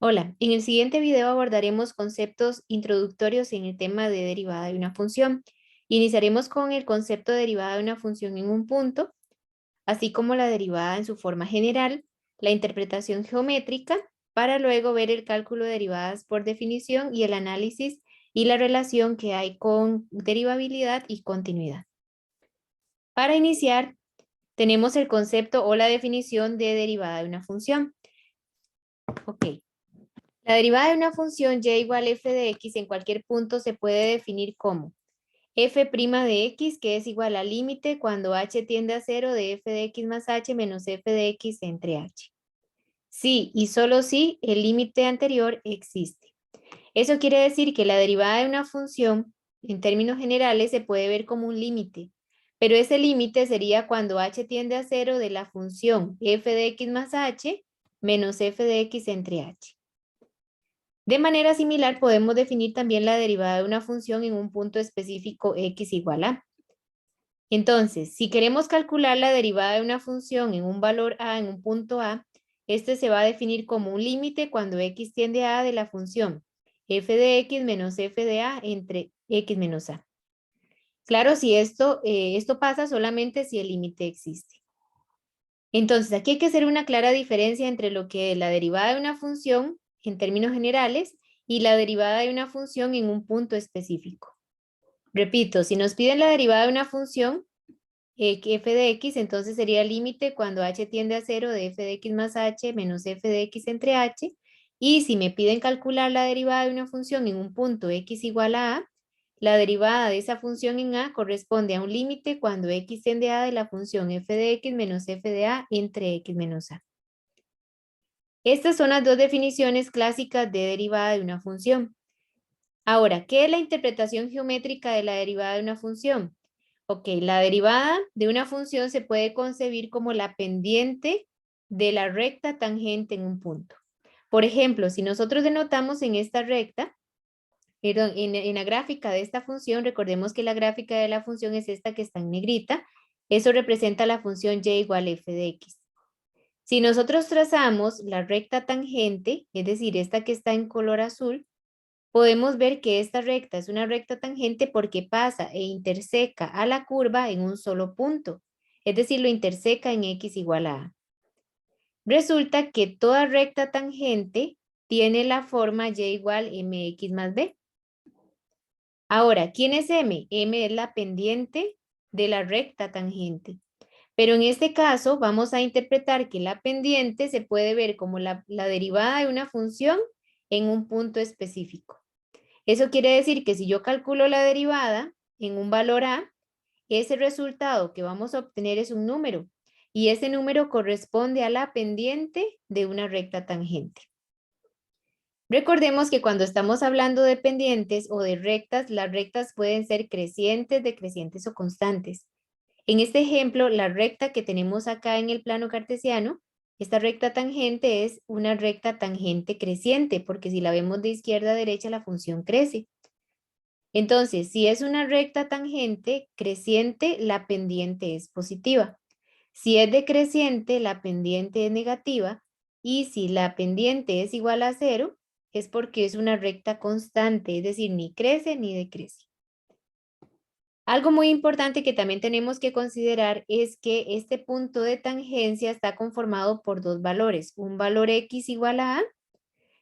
Hola, en el siguiente video abordaremos conceptos introductorios en el tema de derivada de una función. Iniciaremos con el concepto de derivada de una función en un punto, así como la derivada en su forma general, la interpretación geométrica, para luego ver el cálculo de derivadas por definición y el análisis y la relación que hay con derivabilidad y continuidad. Para iniciar, tenemos el concepto o la definición de derivada de una función. Ok. La derivada de una función y igual a f de x en cualquier punto se puede definir como f' de x, que es igual al límite cuando h tiende a 0 de f de x más h menos f de x entre h. Sí y solo si el límite anterior existe. Eso quiere decir que la derivada de una función, en términos generales, se puede ver como un límite, pero ese límite sería cuando h tiende a 0 de la función f de x más h menos f de x entre h. De manera similar, podemos definir también la derivada de una función en un punto específico x igual a. Entonces, si queremos calcular la derivada de una función en un valor a en un punto a, este se va a definir como un límite cuando x tiende a de la función f de x menos f de a entre x menos a. Claro, si esto pasa solamente si el límite existe. Entonces, aquí hay que hacer una clara diferencia entre lo que es la derivada de una función en términos generales y la derivada de una función en un punto específico. Repito, si nos piden la derivada de una función, que f de x, entonces sería el límite cuando h tiende a 0 de f de x más h menos f de x entre h. Y si me piden calcular la derivada de una función en un punto x igual a, la derivada de esa función en a corresponde a un límite cuando x tiende a de la función f de x menos f de a entre x menos a. Estas son las dos definiciones clásicas de derivada de una función. Ahora, ¿qué es la interpretación geométrica de la derivada de una función? Ok, la derivada de una función se puede concebir como la pendiente de la recta tangente en un punto. Por ejemplo, si nosotros denotamos en esta recta, perdón, en la gráfica de esta función, recordemos que la gráfica de la función es esta que está en negrita, eso representa la función y igual a f de x. Si nosotros trazamos la recta tangente, es decir, esta que está en color azul, podemos ver que esta recta es una recta tangente porque pasa e interseca a la curva en un solo punto, es decir, lo interseca en x igual a. Resulta que toda recta tangente tiene la forma y igual mx más b. Ahora, ¿quién es m? M es la pendiente de la recta tangente. Pero en este caso vamos a interpretar que la pendiente se puede ver como la derivada de una función en un punto específico. Eso quiere decir que si yo calculo la derivada en un valor a, ese resultado que vamos a obtener es un número y ese número corresponde a la pendiente de una recta tangente. Recordemos que cuando estamos hablando de pendientes o de rectas, las rectas pueden ser crecientes, decrecientes o constantes. En este ejemplo, la recta que tenemos acá en el plano cartesiano, esta recta tangente es una recta tangente creciente, porque si la vemos de izquierda a derecha, la función crece. Entonces, si es una recta tangente creciente, la pendiente es positiva. Si es decreciente, la pendiente es negativa. Y si la pendiente es igual a 0, es porque es una recta constante, es decir, ni crece ni decrece. Algo muy importante que también tenemos que considerar es que este punto de tangencia está conformado por dos valores, un valor x igual a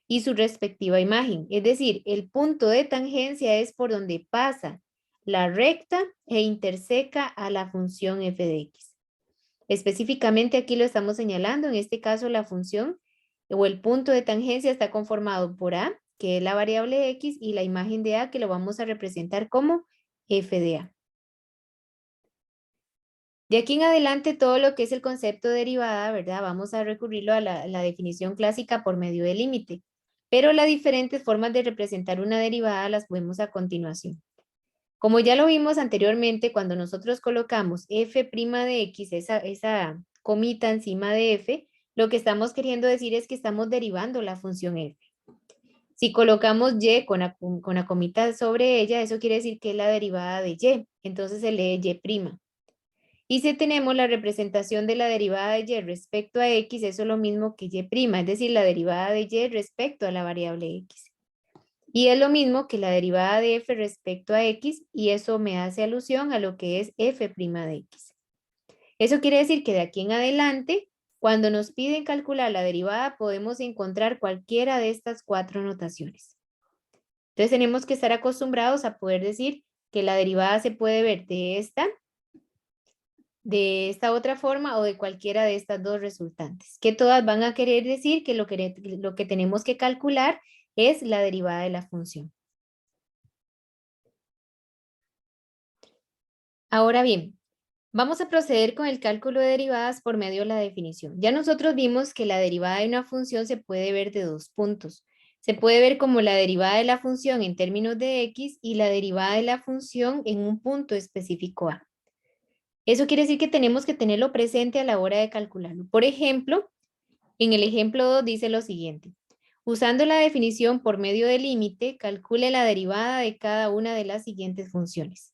y su respectiva imagen. Es decir, el punto de tangencia es por donde pasa la recta e interseca a la función f de x. Específicamente aquí lo estamos señalando, en este caso la función o el punto de tangencia está conformado por a, que es la variable x, y la imagen de a que lo vamos a representar como f de a. De aquí en adelante, todo lo que es el concepto de derivada, ¿verdad? Vamos a recurrirlo a la definición clásica por medio del límite. Pero las diferentes formas de representar una derivada las vemos a continuación. Como ya lo vimos anteriormente, cuando nosotros colocamos f' de x, esa comita encima de f, lo que estamos queriendo decir es que estamos derivando la función f. Si colocamos y con la comita sobre ella, eso quiere decir que es la derivada de y. Entonces se lee y'. Y si tenemos la representación de la derivada de y respecto a x, eso es lo mismo que y', es decir, la derivada de y respecto a la variable x. Y es lo mismo que la derivada de f respecto a x, y eso me hace alusión a lo que es f' de x. Eso quiere decir que de aquí en adelante, cuando nos piden calcular la derivada, podemos encontrar cualquiera de estas 4 notaciones. Entonces tenemos que estar acostumbrados a poder decir que la derivada se puede ver de esta otra forma o de cualquiera de estas dos resultantes, que todas van a querer decir que lo que tenemos que calcular es la derivada de la función. Ahora bien, vamos a proceder con el cálculo de derivadas por medio de la definición. Ya nosotros vimos que la derivada de una función se puede ver de 2 puntos. Se puede ver como la derivada de la función en términos de x y la derivada de la función en un punto específico a. Eso quiere decir que tenemos que tenerlo presente a la hora de calcularlo. Por ejemplo, en el ejemplo 2 dice lo siguiente. Usando la definición por medio del límite, calcule la derivada de cada una de las siguientes funciones.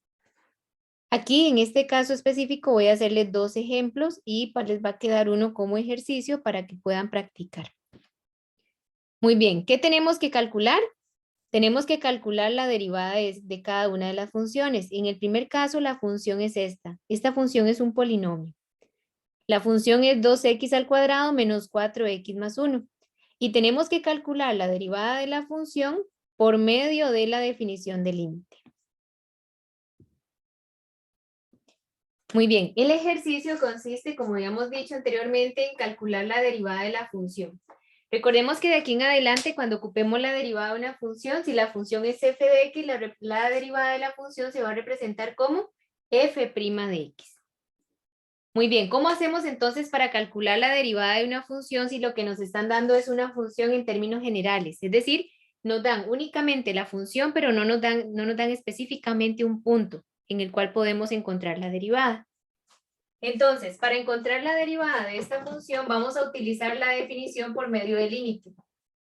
Aquí, en este caso específico, voy a hacerles 2 ejemplos y les va a quedar uno como ejercicio para que puedan practicar. Muy bien, ¿qué tenemos que calcular? Tenemos que calcular la derivada de cada una de las funciones. En el primer caso, la función es esta. Esta función es un polinomio. La función es 2x al cuadrado menos 4x más 1. Y tenemos que calcular la derivada de la función por medio de la definición del límite. Muy bien, el ejercicio consiste, como habíamos dicho anteriormente, en calcular la derivada de la función. Recordemos que de aquí en adelante, cuando ocupemos la derivada de una función, si la función es f de x, la derivada de la función se va a representar como f' de x. Muy bien, ¿cómo hacemos entonces para calcular la derivada de una función si lo que nos están dando es una función en términos generales? Es decir, nos dan únicamente la función, pero no nos dan específicamente un punto en el cual podemos encontrar la derivada. Entonces, para encontrar la derivada de esta función, vamos a utilizar la definición por medio del límite.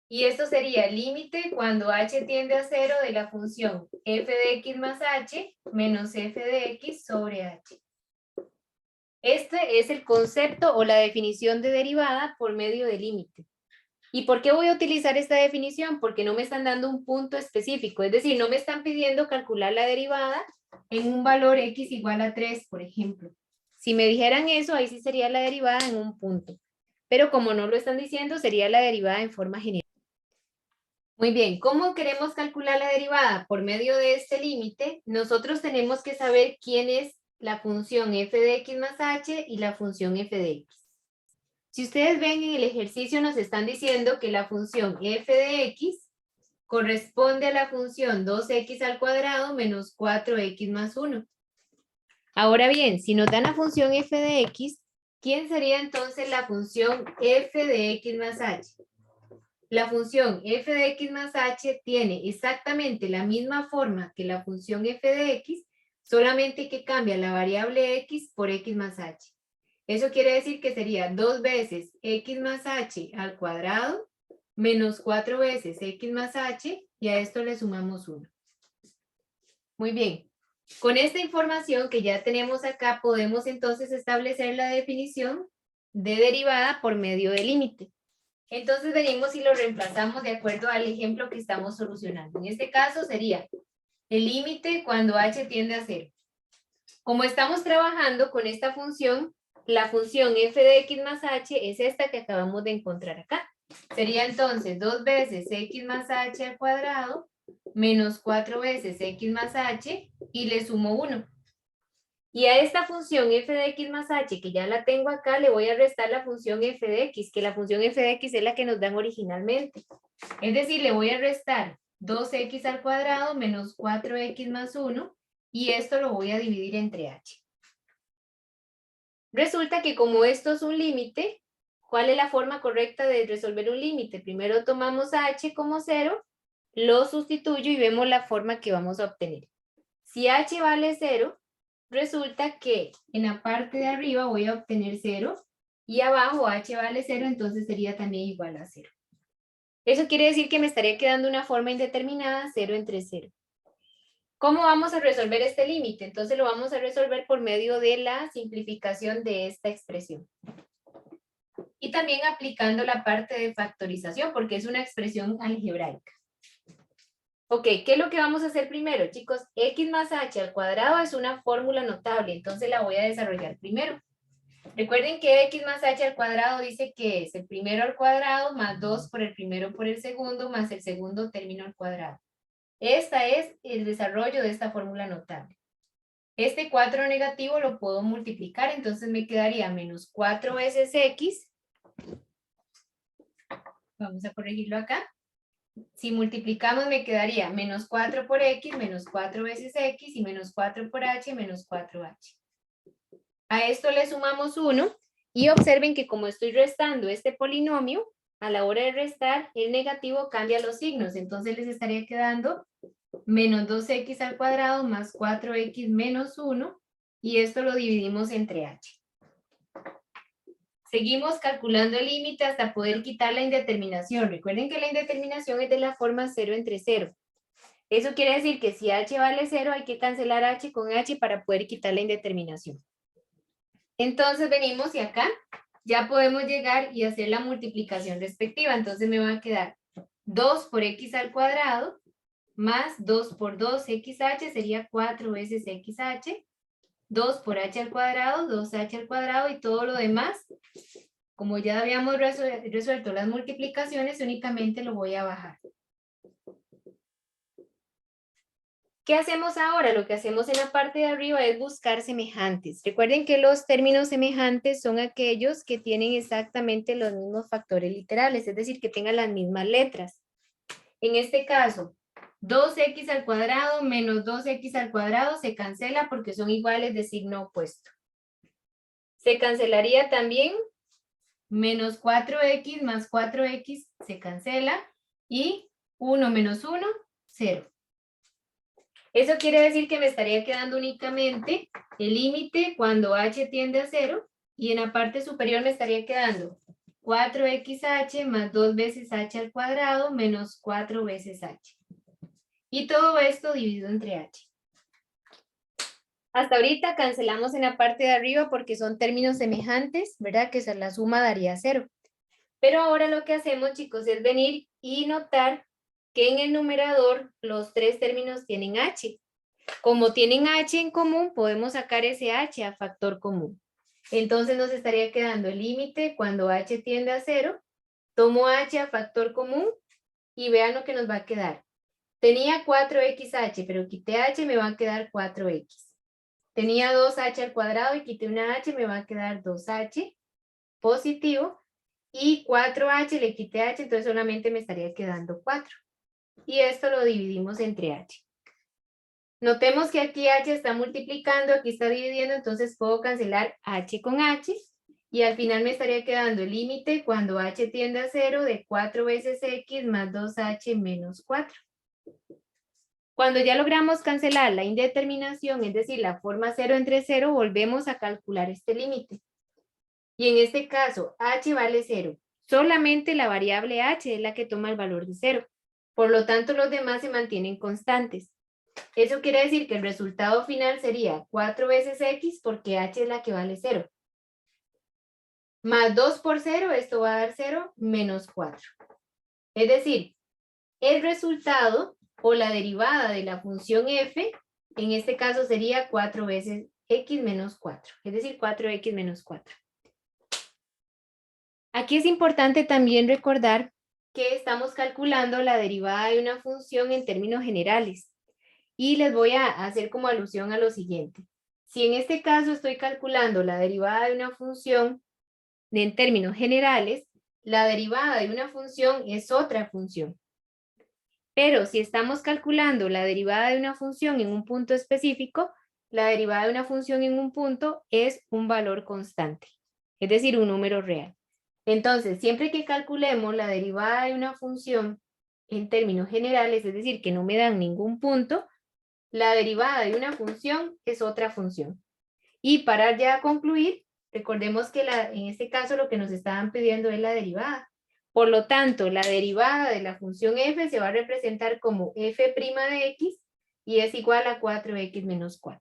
Y esto sería el límite cuando h tiende a 0 de la función f de x más h menos f de x sobre h. Este es el concepto o la definición de derivada por medio del límite. ¿Y por qué voy a utilizar esta definición? Porque no me están dando un punto específico, es decir, no me están pidiendo calcular la derivada en un valor x igual a 3, por ejemplo. Si me dijeran eso, ahí sí sería la derivada en un punto. Pero como no lo están diciendo, sería la derivada en forma general. Muy bien, ¿cómo queremos calcular la derivada? Por medio de este límite, nosotros tenemos que saber quién es la función f de x más h y la función f de x. Si ustedes ven en el ejercicio nos están diciendo que la función f de x corresponde a la función 2x al cuadrado menos 4x más 1. Ahora bien, si nos dan la función f de x, ¿quién sería entonces la función f de x más h? La función f de x más h tiene exactamente la misma forma que la función f de x, solamente que cambia la variable x por x más h. Eso quiere decir que sería 2 veces x más h al cuadrado menos 4 veces x más h y a esto le sumamos 1. Muy bien. Con esta información que ya tenemos acá podemos entonces establecer la definición de derivada por medio del límite. Entonces venimos y lo reemplazamos de acuerdo al ejemplo que estamos solucionando. En este caso sería el límite cuando h tiende a 0. Como estamos trabajando con esta función, la función f de x más h es esta que acabamos de encontrar acá. Sería entonces 2 veces x más h al cuadrado menos 4 veces x más h y le sumo 1. Y a esta función f de x más h, que ya la tengo acá, le voy a restar la función f de x, que la función f de x es la que nos dan originalmente. Es decir, le voy a restar 2x al cuadrado menos 4x más 1, y esto lo voy a dividir entre h. Resulta que como esto es un límite, ¿cuál es la forma correcta de resolver un límite? Primero tomamos a h como 0, lo sustituyo y vemos la forma que vamos a obtener. Si h vale 0, resulta que en la parte de arriba voy a obtener 0 y abajo h vale 0, entonces sería también igual a 0. Eso quiere decir que me estaría quedando una forma indeterminada 0 entre 0. ¿Cómo vamos a resolver este límite? Entonces lo vamos a resolver por medio de la simplificación de esta expresión. Y también aplicando la parte de factorización, porque es una expresión algebraica. Ok, ¿qué es lo que vamos a hacer primero, chicos? X más h al cuadrado es una fórmula notable, entonces la voy a desarrollar primero. Recuerden que x más h al cuadrado dice que es el primero al cuadrado más 2 por el primero por el segundo más el segundo término al cuadrado. Este es el desarrollo de esta fórmula notable. Este 4 negativo lo puedo multiplicar, entonces me quedaría menos 4 veces x. Vamos a corregirlo acá. Si multiplicamos me quedaría menos 4 por x, menos 4 veces x, y menos 4 por h, menos 4h. A esto le sumamos 1, y observen que como estoy restando este polinomio, a la hora de restar, el negativo cambia los signos, entonces les estaría quedando menos 2x al cuadrado más 4x menos 1, y esto lo dividimos entre h. Seguimos calculando el límite hasta poder quitar la indeterminación. Recuerden que la indeterminación es de la forma 0 entre 0. Eso quiere decir que si h vale 0, hay que cancelar h con h para poder quitar la indeterminación. Entonces venimos y acá ya podemos llegar y hacer la multiplicación respectiva. Entonces me va a quedar 2 por x al cuadrado más 2 por 2xh sería 4 veces xh. 2 por h al cuadrado, 2h al cuadrado, y todo lo demás, como ya habíamos resuelto las multiplicaciones, únicamente lo voy a bajar. ¿Qué hacemos ahora? Lo que hacemos en la parte de arriba es buscar semejantes. Recuerden que los términos semejantes son aquellos que tienen exactamente los mismos factores literales, es decir, que tengan las mismas letras. En este caso, 2x al cuadrado menos 2x al cuadrado se cancela porque son iguales de signo opuesto. Se cancelaría también menos 4x más 4x se cancela, y 1 menos 1, 0. Eso quiere decir que me estaría quedando únicamente el límite cuando h tiende a 0, y en la parte superior me estaría quedando 4xh más 2 veces h al cuadrado menos 4 veces h. Y todo esto dividido entre h. Hasta ahorita cancelamos en la parte de arriba porque son términos semejantes, ¿verdad? Que la suma daría 0. Pero ahora lo que hacemos, chicos, es venir y notar que en el numerador los tres términos tienen h. Como tienen h en común, podemos sacar ese h a factor común. Entonces nos estaría quedando el límite cuando h tiende a 0. Tomo h a factor común y vean lo que nos va a quedar. Tenía 4xh, pero quité h, me va a quedar 4x. Tenía 2h al cuadrado y quité una h, me va a quedar 2h positivo. Y 4h le quité h, entonces solamente me estaría quedando 4. Y esto lo dividimos entre h. Notemos que aquí h está multiplicando, aquí está dividiendo, entonces puedo cancelar h con h. Y al final me estaría quedando el límite cuando h tiende a 0 de 4 veces x más 2h menos 4. Cuando ya logramos cancelar la indeterminación, es decir, la forma 0 entre 0, volvemos a calcular este límite. Y en este caso, h vale 0. Solamente la variable h es la que toma el valor de 0. Por lo tanto, los demás se mantienen constantes. Eso quiere decir que el resultado final sería 4 veces x porque h es la que vale 0. Más 2 por 0, esto va a dar 0, menos 4. Es decir, el resultado o la derivada de la función f, en este caso sería 4 veces x menos 4. Es decir, 4x menos 4. Aquí es importante también recordar que estamos calculando la derivada de una función en términos generales. Y les voy a hacer como alusión a lo siguiente. Si en este caso estoy calculando la derivada de una función en términos generales, la derivada de una función es otra función. Pero si estamos calculando la derivada de una función en un punto específico, la derivada de una función en un punto es un valor constante, es decir, un número real. Entonces, siempre que calculemos la derivada de una función en términos generales, es decir, que no me dan ningún punto, la derivada de una función es otra función. Y para ya concluir, recordemos que en este caso lo que nos estaban pidiendo es la derivada. Por lo tanto, la derivada de la función f se va a representar como f' de x y es igual a 4x menos 4.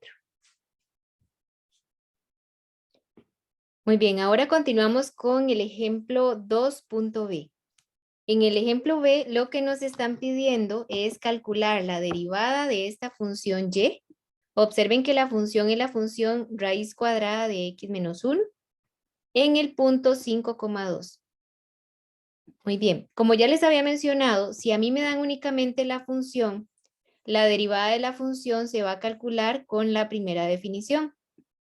Muy bien, ahora continuamos con el ejemplo 2.b. En el ejemplo B, lo que nos están pidiendo es calcular la derivada de esta función y. Observen que la función es la función raíz cuadrada de x menos 1 en el punto 5,2. Muy bien, como ya les había mencionado, si a mí me dan únicamente la función, la derivada de la función se va a calcular con la primera definición,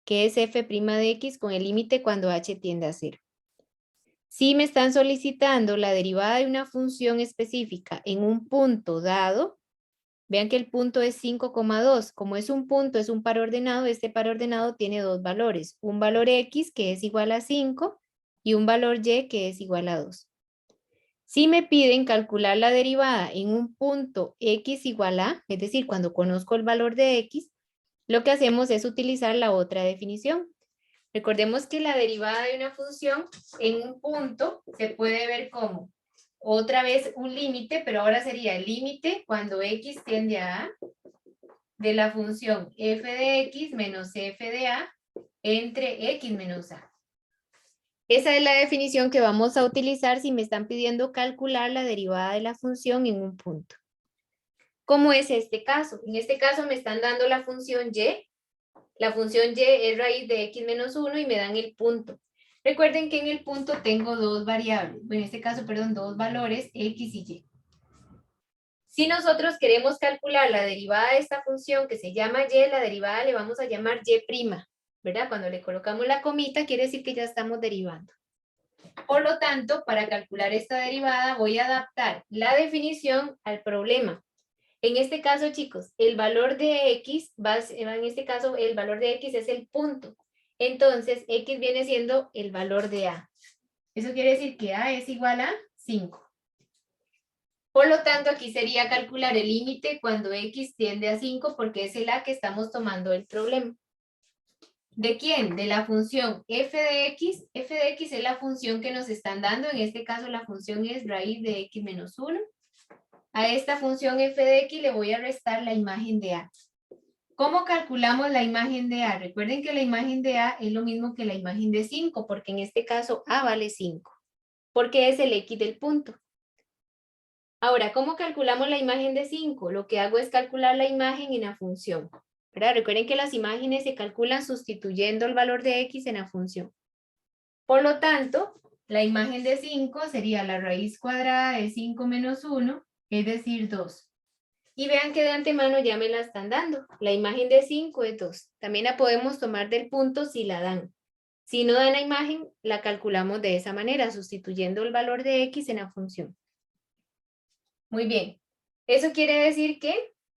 que es f' de x con el límite cuando h tiende a 0. Si me están solicitando la derivada de una función específica en un punto dado, vean que el punto es 5,2. Como es un punto, es un par ordenado, este par ordenado tiene dos valores. Un valor x que es igual a 5 y un valor y que es igual a 2. Si me piden calcular la derivada en un punto x igual a, es decir, cuando conozco el valor de x, lo que hacemos es utilizar la otra definición. Recordemos que la derivada de una función en un punto se puede ver como otra vez un límite, pero ahora sería el límite cuando x tiende a de la función f de x menos f de a entre x menos a. Esa es la definición que vamos a utilizar si me están pidiendo calcular la derivada de la función en un punto. ¿Cómo es este caso? En este caso me están dando la función y. La función y es raíz de x menos 1 y me dan el punto. Recuerden que en el punto tengo dos variables, en este caso, perdón, dos valores, x y y. Si nosotros queremos calcular la derivada de esta función que se llama y, la derivada le vamos a llamar y', ¿verdad? Cuando le colocamos la comita quiere decir que ya estamos derivando. Por lo tanto, para calcular esta derivada voy a adaptar la definición al problema. En este caso, chicos, el valor de x, en este caso, el valor de x es el punto. Entonces, x viene siendo el valor de a. Eso quiere decir que a es igual a 5. Por lo tanto, aquí sería calcular el límite cuando x tiende a 5 porque es el a que estamos tomando el problema. ¿De quién? De la función f de x. F de x es la función que nos están dando. En este caso, la función es raíz de x menos 1. A esta función f de x le voy a restar la imagen de a. ¿Cómo calculamos la imagen de a? Recuerden que la imagen de a es lo mismo que la imagen de 5, porque en este caso a vale 5, porque es el x del punto. Ahora, ¿cómo calculamos la imagen de 5? Lo que hago es calcular la imagen en la función, ¿verdad? Recuerden que las imágenes se calculan sustituyendo el valor de x en la función. Por lo tanto, la imagen de 5 sería la raíz cuadrada de 5 menos 1, es decir, 2. Y vean que de antemano ya me la están dando. La imagen de 5 es 2. También la podemos tomar del punto si la dan. Si no dan la imagen, la calculamos de esa manera, sustituyendo el valor de x en la función. Muy bien. Eso quiere decir que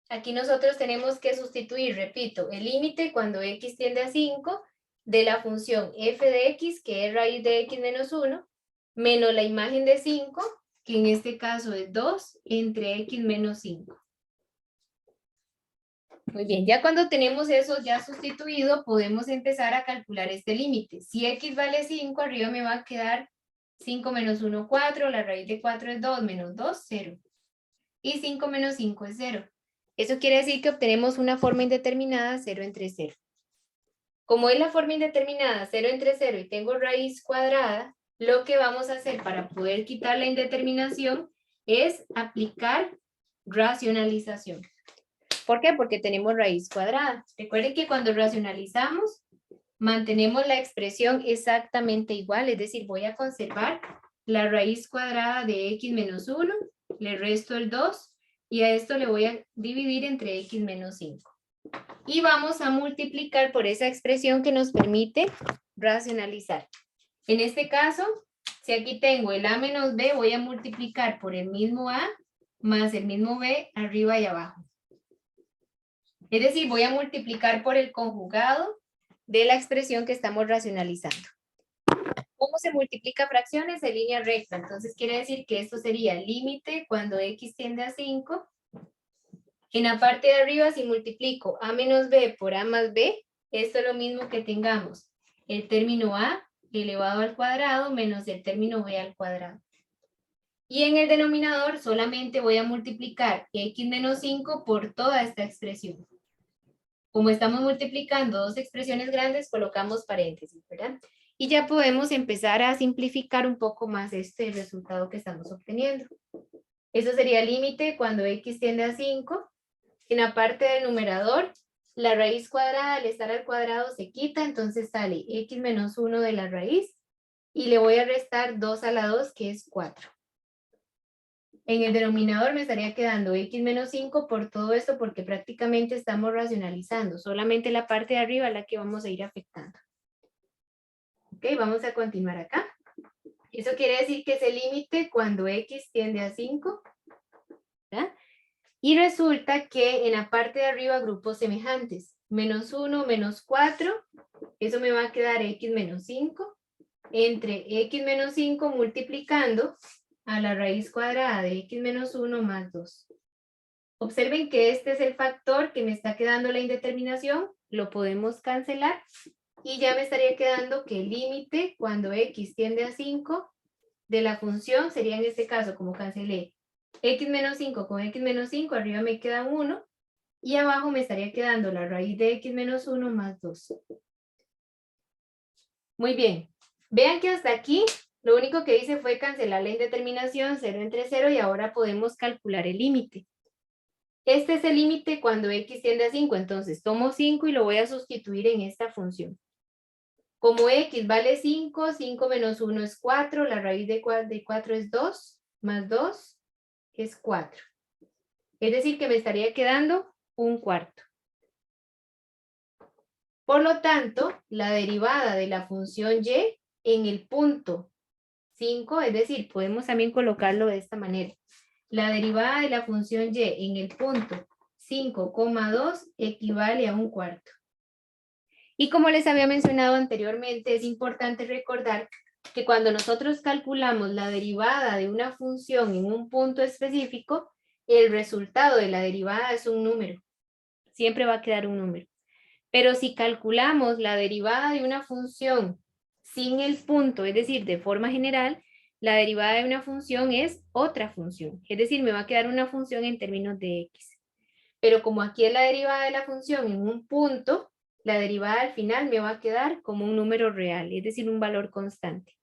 aquí nosotros tenemos que sustituir, repito, el límite cuando x tiende a 5 de la función f de x, que es raíz de x menos 1, menos la imagen de 5, que en este caso es 2, entre x menos 5. Muy bien, ya cuando tenemos eso ya sustituido, podemos empezar a calcular este límite. Si x vale 5, arriba me va a quedar 5 menos 1, 4, la raíz de 4 es 2, menos 2, 0. Y 5 menos 5 es 0. Eso quiere decir que obtenemos una forma indeterminada 0 entre 0. Como es la forma indeterminada 0 entre 0 y tengo raíz cuadrada, lo que vamos a hacer para poder quitar la indeterminación es aplicar racionalización. ¿Por qué? Porque tenemos raíz cuadrada. Recuerden que cuando racionalizamos, mantenemos la expresión exactamente igual, es decir, voy a conservar la raíz cuadrada de x menos 1, le resto el 2 y a esto le voy a dividir entre x menos 5. Y vamos a multiplicar por esa expresión que nos permite racionalizar. En este caso, si aquí tengo el a menos b, voy a multiplicar por el mismo a más el mismo b arriba y abajo. Es decir, voy a multiplicar por el conjugado de la expresión que estamos racionalizando. ¿Cómo se multiplica fracciones? En línea recta. Entonces quiere decir que esto sería límite cuando x tiende a 5. En la parte de arriba, si multiplico a menos b por a más b, esto es lo mismo que tengamos el término a elevado al cuadrado menos el término b al cuadrado. Y en el denominador solamente voy a multiplicar x menos 5 por toda esta expresión. Como estamos multiplicando dos expresiones grandes, colocamos paréntesis, ¿verdad? Y ya podemos empezar a simplificar un poco más este resultado que estamos obteniendo. Eso sería el límite cuando x tiende a 5. En la parte del numerador, la raíz cuadrada al estar al cuadrado se quita, entonces sale x menos 1 de la raíz. Y le voy a restar 2 a la 2, que es 4. En el denominador me estaría quedando x menos 5 por todo esto porque prácticamente estamos racionalizando. Solamente la parte de arriba es la que vamos a ir afectando. Ok, vamos a continuar acá. Eso quiere decir que es el límite cuando x tiende a 5. ¿verdad? Y resulta que en la parte de arriba grupos semejantes. Menos 1, menos 4. Eso me va a quedar x menos 5. Entre x menos 5 multiplicando a la raíz cuadrada de x menos 1 más 2. Observen que este es el factor que me está quedando la indeterminación. Lo podemos cancelar. Y ya me estaría quedando que el límite cuando x tiende a 5 de la función sería en este caso, como cancelé, x menos 5 con x menos 5, arriba me queda 1. Y abajo me estaría quedando la raíz de x menos 1 más 2. Muy bien. Vean que hasta aquí lo único que hice fue cancelar la indeterminación 0 entre 0 y ahora podemos calcular el límite. Este es el límite cuando x tiende a 5, entonces tomo 5 y lo voy a sustituir en esta función. Como x vale 5, 5 menos 1 es 4, la raíz de 4 es 2, más 2 es 4. Es decir, que me estaría quedando un cuarto. Por lo tanto, la derivada de la función y en el punto 5, es decir, podemos también colocarlo de esta manera. La derivada de la función y en el punto 5,2 equivale a un cuarto. Y como les había mencionado anteriormente, es importante recordar que cuando nosotros calculamos la derivada de una función en un punto específico, el resultado de la derivada es un número. Siempre va a quedar un número. Pero si calculamos la derivada de una función sin el punto, es decir, de forma general, la derivada de una función es otra función. Es decir, me va a quedar una función en términos de x. Pero como aquí es la derivada de la función en un punto, la derivada al final me va a quedar como un número real, es decir, un valor constante.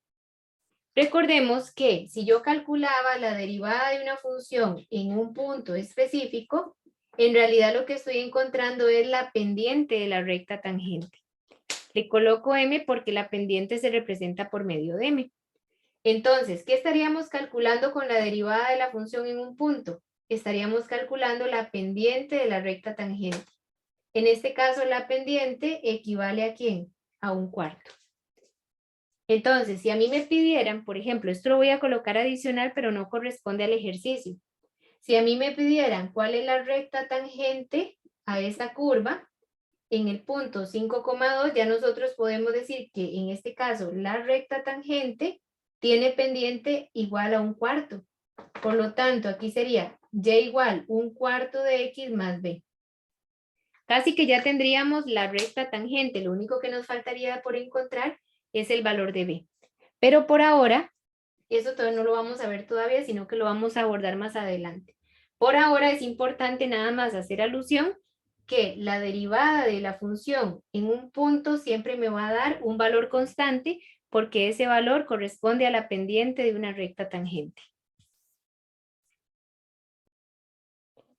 Recordemos que si yo calculaba la derivada de una función en un punto específico, en realidad lo que estoy encontrando es la pendiente de la recta tangente. Le coloco m porque la pendiente se representa por medio de m. Entonces, ¿qué estaríamos calculando con la derivada de la función en un punto? Estaríamos calculando la pendiente de la recta tangente. En este caso, la pendiente equivale ¿a quién? A un cuarto. Entonces, si a mí me pidieran, por ejemplo, esto lo voy a colocar adicional, pero no corresponde al ejercicio. Si a mí me pidieran cuál es la recta tangente a esa curva, en el punto 5,2 ya nosotros podemos decir que en este caso la recta tangente tiene pendiente igual a un cuarto. Por lo tanto, aquí sería y igual un cuarto de x más b. Casi que ya tendríamos la recta tangente. Lo único que nos faltaría por encontrar es el valor de b. Pero por ahora, eso todavía no lo vamos a ver todavía, sino que lo vamos a abordar más adelante. Por ahora es importante nada más hacer alusión que la derivada de la función en un punto siempre me va a dar un valor constante porque ese valor corresponde a la pendiente de una recta tangente.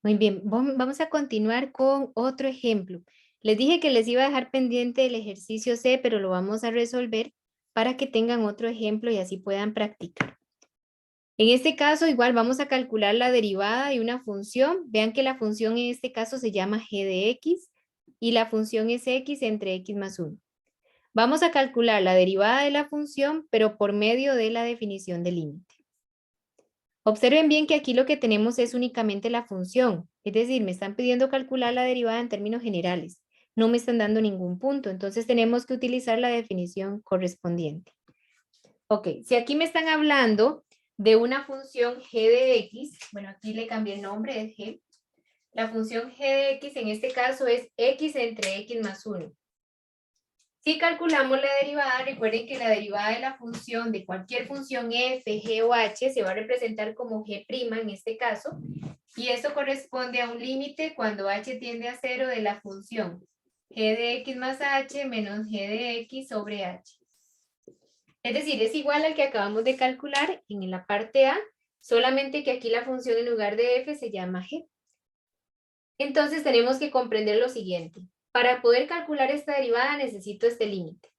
Muy bien, vamos a continuar con otro ejemplo. Les dije que les iba a dejar pendiente el ejercicio C, pero lo vamos a resolver para que tengan otro ejemplo y así puedan practicar. En este caso, igual vamos a calcular la derivada de una función. Vean que la función en este caso se llama g de x y la función es x entre x más 1. Vamos a calcular la derivada de la función, pero por medio de la definición del límite. Observen bien que aquí lo que tenemos es únicamente la función. Es decir, me están pidiendo calcular la derivada en términos generales. No me están dando ningún punto, entonces tenemos que utilizar la definición correspondiente. Ok, si aquí me están hablando de una función g de x, bueno, aquí le cambié el nombre, es g. La función g de x en este caso es x entre x más 1. Si calculamos la derivada, recuerden que la derivada de la función, de cualquier función f, g o h, se va a representar como g' en este caso, y eso corresponde a un límite cuando h tiende a 0 de la función g de x más h menos g de x sobre h. Es decir, es igual al que acabamos de calcular en la parte A, solamente que aquí la función en lugar de f se llama g. Entonces tenemos que comprender lo siguiente. Para poder calcular esta derivada necesito este límite.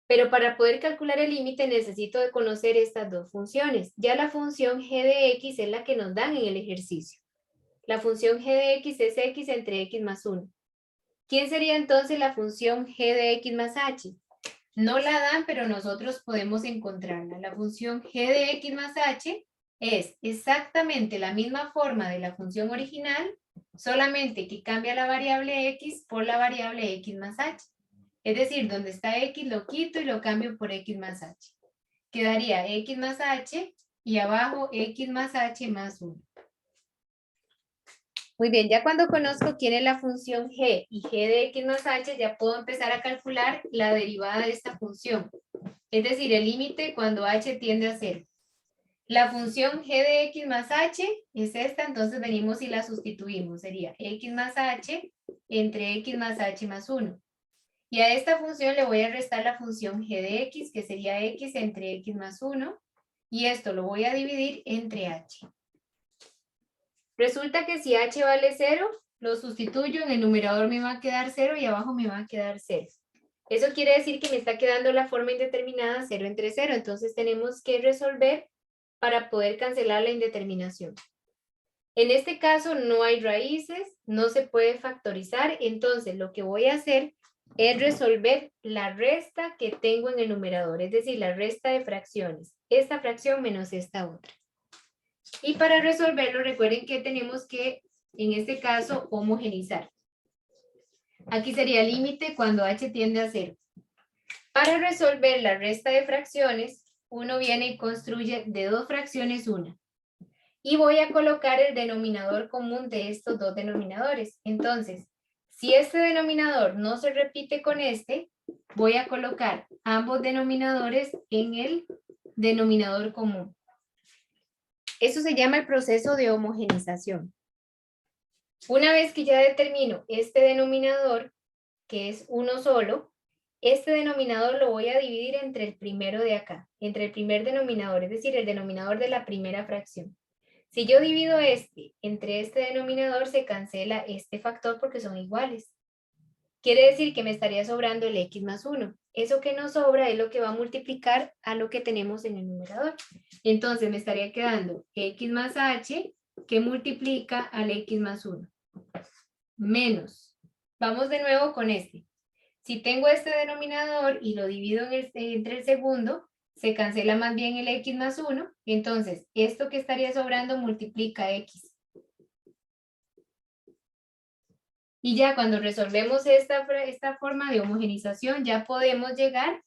Pero para poder calcular el límite necesito de conocer estas dos funciones. Ya la función g de x es la que nos dan en el ejercicio. La función g de x es x entre x más 1. ¿Quién sería entonces la función g de x más h? No la dan, pero nosotros podemos encontrarla. La función g de x más h es exactamente la misma forma de la función original, solamente que cambia la variable x por la variable x más h. Es decir, donde está x lo quito y lo cambio por x más h. Quedaría x más h y abajo x más h más 1. Muy bien, ya cuando conozco quién es la función g y g de x más h, ya puedo empezar a calcular la derivada de esta función. Es decir, el límite cuando h tiende a 0. La función g de x más h es esta, entonces venimos y la sustituimos. Sería x más h entre x más h más 1. Y a esta función le voy a restar la función g de x, que sería x entre x más 1. Y esto lo voy a dividir entre h. Resulta que si h vale 0, lo sustituyo, en el numerador me va a quedar 0 y abajo me va a quedar 0. Eso quiere decir que me está quedando la forma indeterminada 0 entre 0. Entonces tenemos que resolver para poder cancelar la indeterminación. En este caso no hay raíces, no se puede factorizar, entonces lo que voy a hacer es resolver la resta que tengo en el numerador, es decir, la resta de fracciones. Esta fracción menos esta otra. Y para resolverlo, recuerden que tenemos que, en este caso, homogenizar. Aquí sería el límite cuando h tiende a 0. Para resolver la resta de fracciones, uno viene y construye de dos fracciones una. Y voy a colocar el denominador común de estos dos denominadores. Entonces, si este denominador no se repite con este, voy a colocar ambos denominadores en el denominador común. Eso se llama el proceso de homogenización. Una vez que ya determino este denominador, que es uno solo, este denominador lo voy a dividir entre el primero de acá, entre el primer denominador, es decir, el denominador de la primera fracción. Si yo divido este entre este denominador, se cancela este factor porque son iguales. Quiere decir que me estaría sobrando el x más 1. Eso que nos sobra es lo que va a multiplicar a lo que tenemos en el numerador. Entonces me estaría quedando x más h que multiplica al x más 1. Menos. Vamos de nuevo con este. Si tengo este denominador y lo divido entre el segundo, se cancela más bien el x más 1. Entonces, esto que estaría sobrando multiplica x. Y ya cuando resolvemos esta forma de homogenización, ya podemos llegar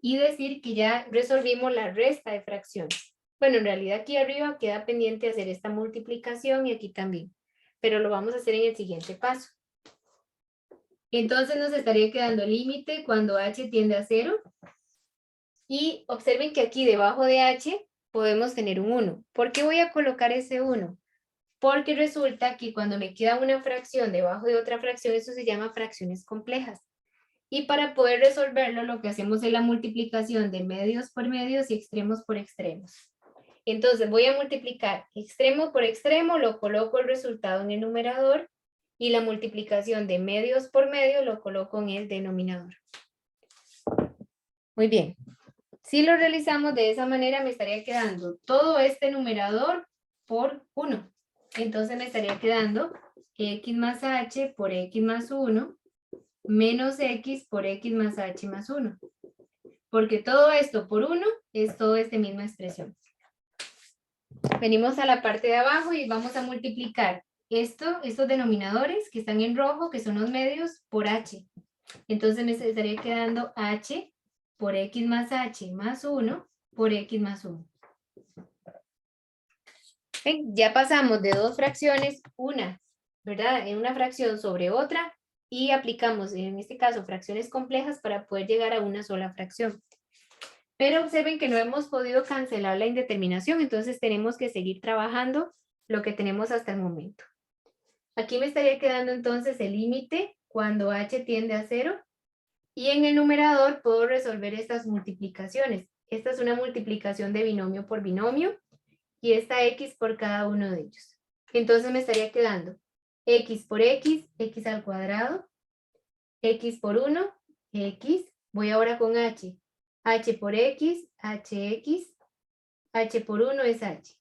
y decir que ya resolvimos la resta de fracciones. Bueno, en realidad aquí arriba queda pendiente hacer esta multiplicación y aquí también. Pero lo vamos a hacer en el siguiente paso. Entonces nos estaría quedando el límite cuando h tiende a 0. Y observen que aquí debajo de h podemos tener un 1. ¿Por qué voy a colocar ese 1? Porque resulta que cuando me queda una fracción debajo de otra fracción, eso se llama fracciones complejas. Y para poder resolverlo, lo que hacemos es la multiplicación de medios por medios y extremos por extremos. Entonces voy a multiplicar extremo por extremo, lo coloco el resultado en el numerador, y la multiplicación de medios por medio lo coloco en el denominador. Muy bien. Si lo realizamos de esa manera, me estaría quedando todo este numerador por 1. Entonces me estaría quedando x más h por x más 1 menos x por x más h más 1. Porque todo esto por 1 es toda esta misma expresión. Venimos a la parte de abajo y vamos a multiplicar estos denominadores que están en rojo, que son los medios, por h. Entonces me estaría quedando h por x más h más 1 por x más 1. ¿Ven? Ya pasamos de dos fracciones, una, ¿verdad? En una fracción sobre otra, y aplicamos, en este caso, fracciones complejas para poder llegar a una sola fracción. Pero observen que no hemos podido cancelar la indeterminación, entonces tenemos que seguir trabajando lo que tenemos hasta el momento. Aquí me estaría quedando entonces el límite cuando h tiende a 0. Y en el numerador puedo resolver estas multiplicaciones. Esta es una multiplicación de binomio por binomio y esta x por cada uno de ellos. Entonces me estaría quedando x por x, x al cuadrado, x por 1, x. Voy ahora con h. H por x, hx, h por 1 es h.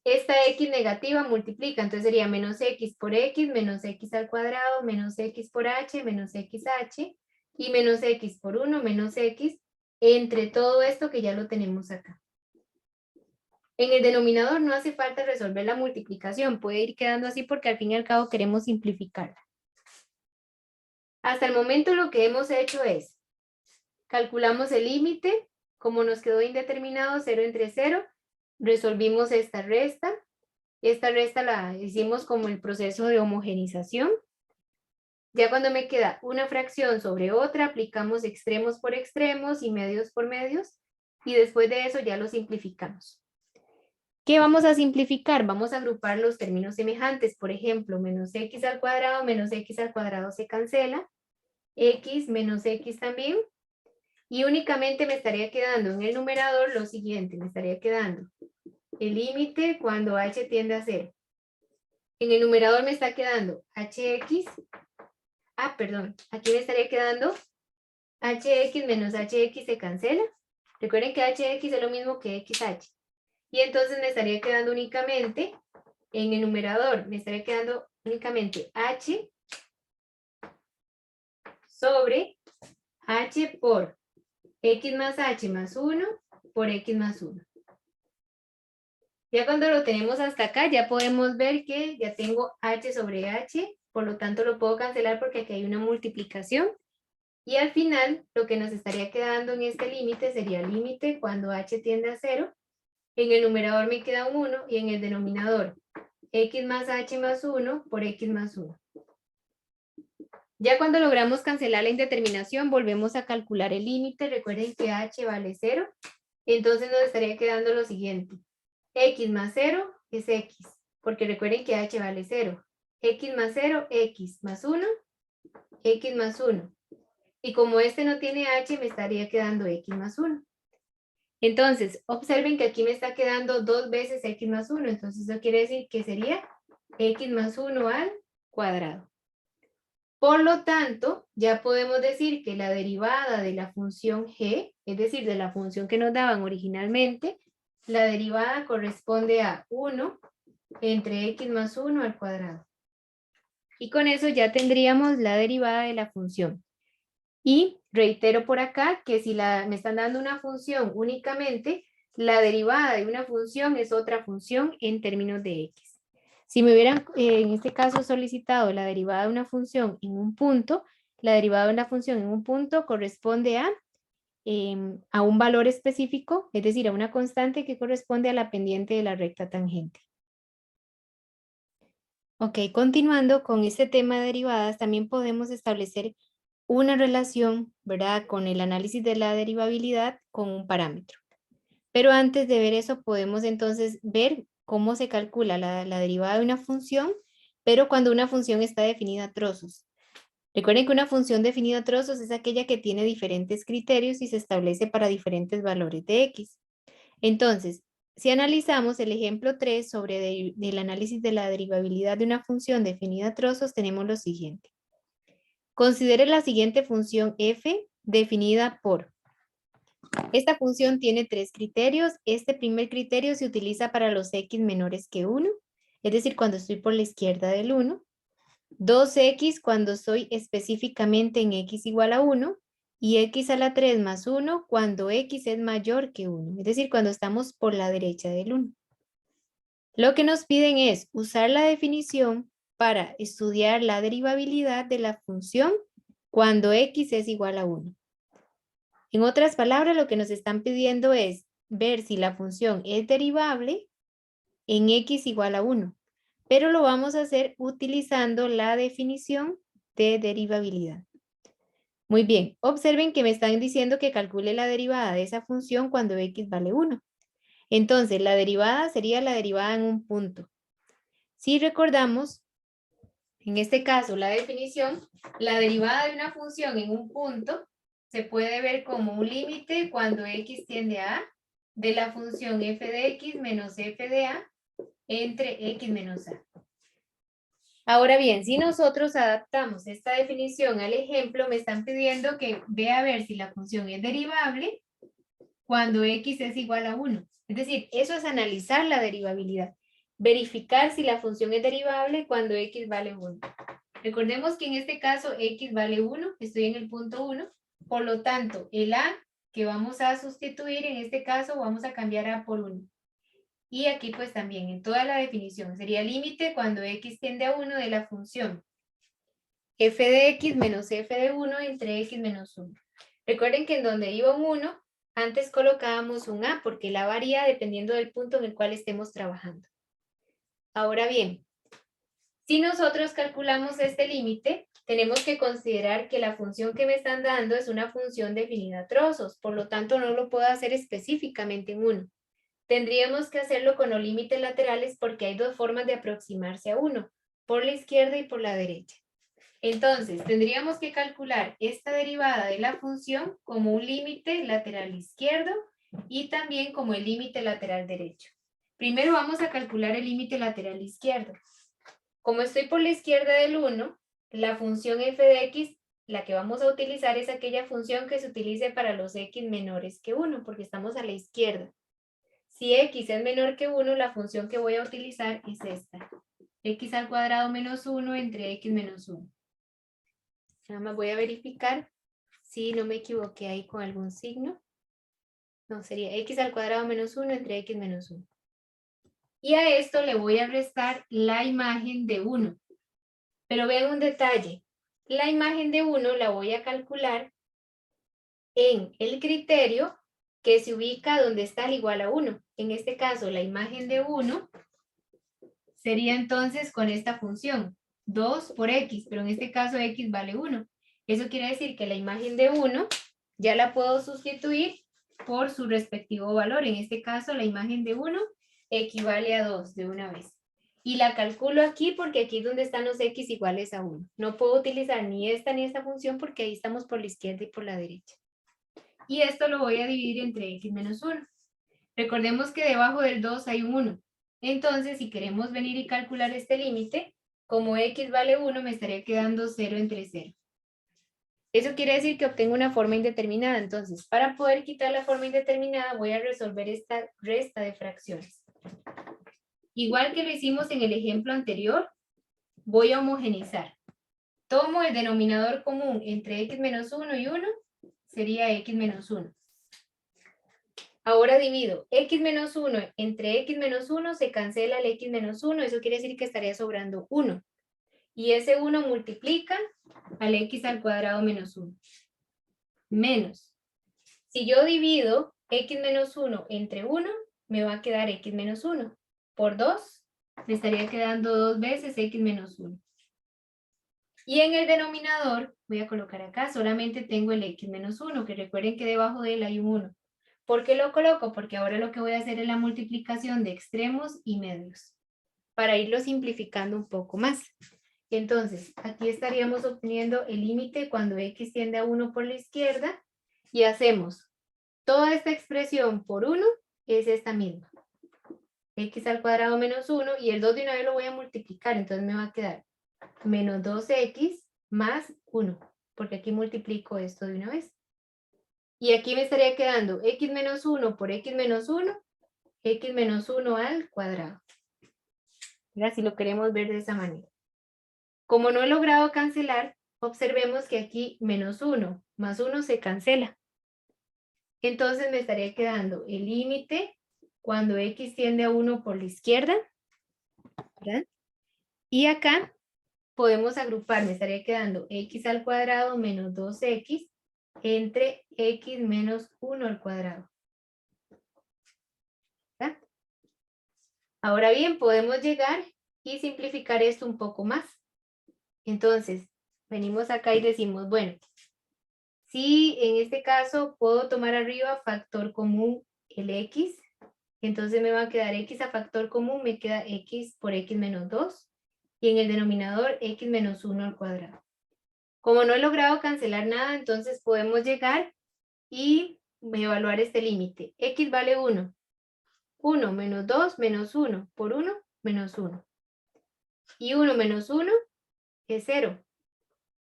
Esta x negativa multiplica, entonces sería menos x por x, menos x al cuadrado, menos x por h, menos xh, y menos x por 1, menos x, entre todo esto que ya lo tenemos acá. En el denominador no hace falta resolver la multiplicación, puede ir quedando así porque al fin y al cabo queremos simplificarla. Hasta el momento lo que hemos hecho es, calculamos el límite, como nos quedó indeterminado 0 entre 0, resolvimos esta resta la hicimos como el proceso de homogenización. Ya cuando me queda una fracción sobre otra, aplicamos extremos por extremos y medios por medios, y después de eso ya lo simplificamos. ¿Qué vamos a simplificar? Vamos a agrupar los términos semejantes. Por ejemplo, menos x al cuadrado se cancela, x menos x también, y únicamente me estaría quedando en el numerador lo siguiente, me estaría quedando el límite cuando h tiende a 0. En el numerador me está quedando hx, aquí me estaría quedando hx menos hx se cancela. Recuerden que hx es lo mismo que xh. Y entonces me estaría quedando únicamente, en el numerador, me estaría quedando únicamente h sobre h por x más h más 1 por x más 1. Ya cuando lo tenemos hasta acá, ya podemos ver que ya tengo h sobre h, por lo tanto lo puedo cancelar porque aquí hay una multiplicación. Y al final, lo que nos estaría quedando en este límite sería el límite cuando h tiende a 0. En el numerador me queda un 1 y en el denominador x más h más 1 por x más 1. Ya cuando logramos cancelar la indeterminación, volvemos a calcular el límite. Recuerden que h vale 0. Entonces nos estaría quedando lo siguiente. X más 0 es x, porque recuerden que h vale 0. X más 0, x más 1, x más 1. Y como este no tiene h, me estaría quedando x más 1. Entonces, observen que aquí me está quedando 2 veces x más 1. Entonces, eso quiere decir que sería x más 1 al cuadrado. Por lo tanto, ya podemos decir que la derivada de la función g, es decir, de la función que nos daban originalmente, la derivada corresponde a 1 entre x más 1 al cuadrado. Y con eso ya tendríamos la derivada de la función. Y reitero por acá que si me están dando una función únicamente, la derivada de una función es otra función en términos de x. Si me hubieran, en este caso, solicitado la derivada de una función en un punto, la derivada de una función en un punto corresponde a un valor específico, es decir, a una constante que corresponde a la pendiente de la recta tangente. Ok, continuando con este tema de derivadas, también podemos establecer una relación, ¿verdad?, con el análisis de la derivabilidad con un parámetro. Pero antes de ver eso, podemos entonces ver cómo se calcula la derivada de una función, pero cuando una función está definida a trozos. Recuerden que una función definida a trozos es aquella que tiene diferentes criterios y se establece para diferentes valores de x. Entonces, si analizamos el ejemplo 3 sobre el análisis de la derivabilidad de una función definida a trozos, tenemos lo siguiente. Considere la siguiente función f definida por. Esta función tiene 3 criterios. Este primer criterio se utiliza para los x menores que 1, es decir, cuando estoy por la izquierda del 1. 2x cuando estoy específicamente en x igual a 1. Y x a la 3 más 1 cuando x es mayor que 1, es decir, cuando estamos por la derecha del 1. Lo que nos piden es usar la definición para estudiar la derivabilidad de la función cuando x es igual a 1. En otras palabras, lo que nos están pidiendo es ver si la función es derivable en x igual a 1. Pero lo vamos a hacer utilizando la definición de derivabilidad. Muy bien, observen que me están diciendo que calcule la derivada de esa función cuando x vale 1. Entonces, la derivada sería la derivada en un punto. Si recordamos, en este caso, la definición, la derivada de una función en un punto se puede ver como un límite cuando x tiende a de la función f de x menos f de a entre x menos a. Ahora bien, si nosotros adaptamos esta definición al ejemplo, me están pidiendo que vea a ver si la función es derivable cuando x es igual a 1. Es decir, eso es analizar la derivabilidad. Verificar si la función es derivable cuando x vale 1. Recordemos que en este caso x vale 1, estoy en el punto 1, por lo tanto, el a que vamos a sustituir en este caso vamos a cambiar a por 1. Y aquí pues también en toda la definición sería límite cuando x tiende a 1 de la función f de x menos f de 1 entre x menos 1. Recuerden que en donde iba un 1, antes colocábamos un a porque la varía dependiendo del punto en el cual estemos trabajando. Ahora bien, si nosotros calculamos este límite, tenemos que considerar que la función que me están dando es una función definida a trozos, por lo tanto no lo puedo hacer específicamente en 1. Tendríamos que hacerlo con los límites laterales porque hay dos formas de aproximarse a 1, por la izquierda y por la derecha. Entonces, tendríamos que calcular esta derivada de la función como un límite lateral izquierdo y también como el límite lateral derecho. Primero vamos a calcular el límite lateral izquierdo. Como estoy por la izquierda del 1, la función f de x, la que vamos a utilizar es aquella función que se utilice para los x menores que 1, porque estamos a la izquierda. Si x es menor que 1, la función que voy a utilizar es esta. X al cuadrado menos 1 entre x menos 1. Nada más voy a verificar si no me equivoqué ahí con algún signo. No, sería x al cuadrado menos 1 entre x menos 1. Y a esto le voy a restar la imagen de 1. Pero vean un detalle. La imagen de 1 la voy a calcular en el criterio que se ubica donde está el igual a 1. En este caso, la imagen de 1 sería entonces con esta función, 2 por x, pero en este caso x vale 1. Eso quiere decir que la imagen de 1 ya la puedo sustituir por su respectivo valor. En este caso, la imagen de 1 equivale a 2 de una vez. Y la calculo aquí porque aquí es donde están los x iguales a 1. No puedo utilizar ni esta función porque ahí estamos por la izquierda y por la derecha. Y esto lo voy a dividir entre x menos 1. Recordemos que debajo del 2 hay un 1. Entonces, si queremos venir y calcular este límite, como x vale 1, me estaría quedando 0 entre 0. Eso quiere decir que obtengo una forma indeterminada. Entonces, para poder quitar la forma indeterminada, voy a resolver esta resta de fracciones. Igual que lo hicimos en el ejemplo anterior, voy a homogeneizar. Tomo el denominador común entre x menos 1 y 1, sería x menos 1. Ahora divido x menos 1 entre x menos 1, se cancela el x menos 1, eso quiere decir que estaría sobrando 1. Y ese 1 multiplica al x al cuadrado menos 1. Menos. Si yo divido x menos 1 entre 1, me va a quedar x menos 1. Por 2, me estaría quedando 2 veces x menos 1. Y en el denominador, voy a colocar acá, solamente tengo el x menos 1, que recuerden que debajo de él hay un 1. ¿Por qué lo coloco? Porque ahora lo que voy a hacer es la multiplicación de extremos y medios, para irlo simplificando un poco más. Entonces, aquí estaríamos obteniendo el límite cuando x tiende a 1 por la izquierda, y hacemos toda esta expresión por 1, es esta misma. X al cuadrado menos 1, y el 2 de una vez lo voy a multiplicar, entonces me va a quedar menos 2x más 1, porque aquí multiplico esto de una vez. Y aquí me estaría quedando x menos 1 por x menos 1, x menos 1 al cuadrado. Mira, si lo queremos ver de esa manera. Como no he logrado cancelar, observemos que aquí menos 1 más 1 se cancela. Entonces me estaría quedando el límite cuando x tiende a 1 por la izquierda, ¿verdad? Y acá podemos agrupar, me estaría quedando x al cuadrado menos 2x entre x menos 1 al cuadrado. ¿Verdad? Ahora bien, podemos llegar y simplificar esto un poco más. Entonces, venimos acá y decimos, bueno, si en este caso puedo tomar arriba factor común el x, entonces me va a quedar x a factor común, me queda x por x menos 2, y en el denominador x menos 1 al cuadrado. Como no he logrado cancelar nada, entonces podemos llegar y evaluar este límite. X vale 1. 1 menos 2 menos 1 por 1 menos 1. Y 1 menos 1 es 0.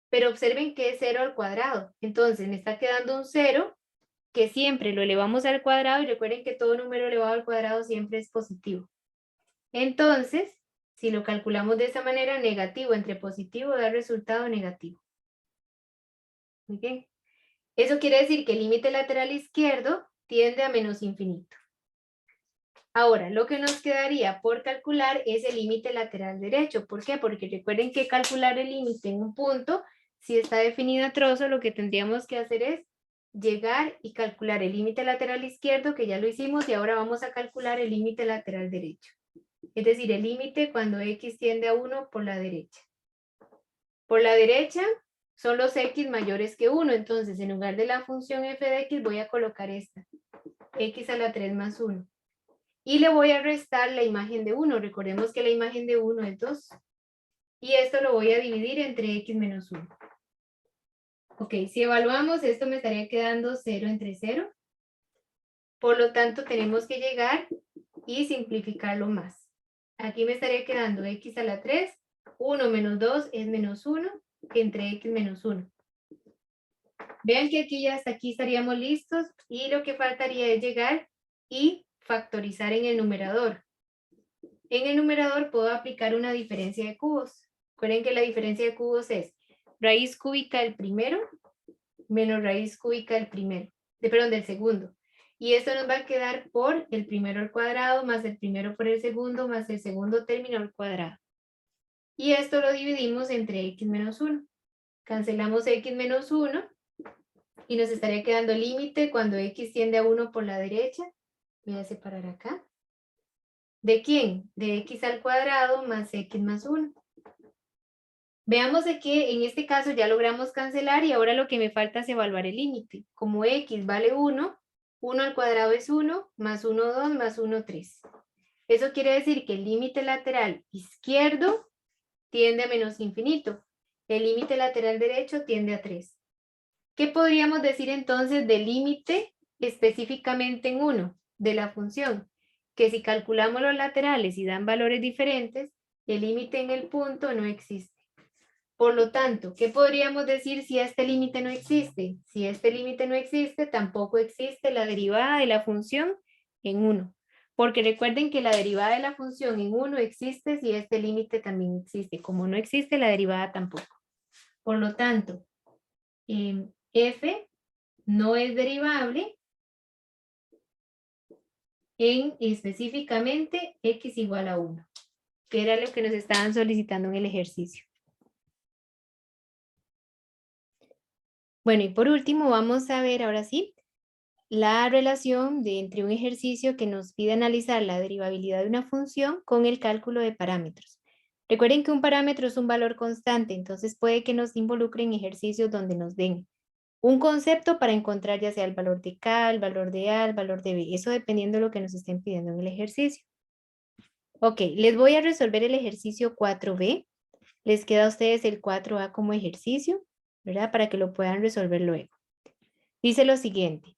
Pero observen que es 0 al cuadrado. Entonces me está quedando un 0 que siempre lo elevamos al cuadrado y recuerden que todo número elevado al cuadrado siempre es positivo. Entonces, si lo calculamos de esa manera, negativo entre positivo da resultado negativo. Muy bien. Eso quiere decir que el límite lateral izquierdo tiende a menos infinito. Ahora, lo que nos quedaría por calcular es el límite lateral derecho. ¿Por qué? Porque recuerden que calcular el límite en un punto, si está definido a trozo, lo que tendríamos que hacer es llegar y calcular el límite lateral izquierdo, que ya lo hicimos, y ahora vamos a calcular el límite lateral derecho. Es decir, el límite cuando x tiende a 1 por la derecha. Por la derecha son los x mayores que 1, entonces en lugar de la función f de x voy a colocar esta, x a la 3 más 1. Y le voy a restar la imagen de 1. Recordemos que la imagen de 1 es 2. Y esto lo voy a dividir entre x menos 1. Ok, si evaluamos, esto me estaría quedando 0 entre 0. Por lo tanto, tenemos que llegar y simplificarlo más. Aquí me estaría quedando x a la 3. 1 menos 2 es menos 1 entre x menos 1. Vean que aquí ya hasta aquí estaríamos listos. Y lo que faltaría es llegar y factorizar en el numerador. En el numerador puedo aplicar una diferencia de cubos. Recuerden que la diferencia de cubos es raíz cúbica del primero menos raíz cúbica del segundo. Y esto nos va a quedar por el primero al cuadrado más el primero por el segundo más el segundo término al cuadrado. Y esto lo dividimos entre x menos 1. Cancelamos x menos 1 y nos estaría quedando límite cuando x tiende a 1 por la derecha. Voy a separar acá. ¿De quién? De x al cuadrado más x más 1. Veamos de que en este caso ya logramos cancelar y ahora lo que me falta es evaluar el límite. Como x vale 1, 1 al cuadrado es 1, más 1, 2, más 1, 3. Eso quiere decir que el límite lateral izquierdo tiende a menos infinito. El límite lateral derecho tiende a 3. ¿Qué podríamos decir entonces del límite específicamente en 1 de la función? Que si calculamos los laterales y dan valores diferentes, el límite en el punto no existe. Por lo tanto, ¿qué podríamos decir si este límite no existe? Si este límite no existe, tampoco existe la derivada de la función en 1. Porque recuerden que la derivada de la función en 1 existe si este límite también existe. Como no existe, la derivada tampoco. Por lo tanto, f no es derivable en específicamente x igual a 1, que era lo que nos estaban solicitando en el ejercicio. Bueno, y por último vamos a ver ahora sí la relación entre un ejercicio que nos pide analizar la derivabilidad de una función con el cálculo de parámetros. Recuerden que un parámetro es un valor constante, entonces puede que nos involucren ejercicios donde nos den un concepto para encontrar ya sea el valor de K, el valor de A, el valor de B, eso dependiendo de lo que nos estén pidiendo en el ejercicio. Ok, les voy a resolver el ejercicio 4B. Les queda a ustedes el 4A como ejercicio, ¿verdad? Para que lo puedan resolver luego. Dice lo siguiente.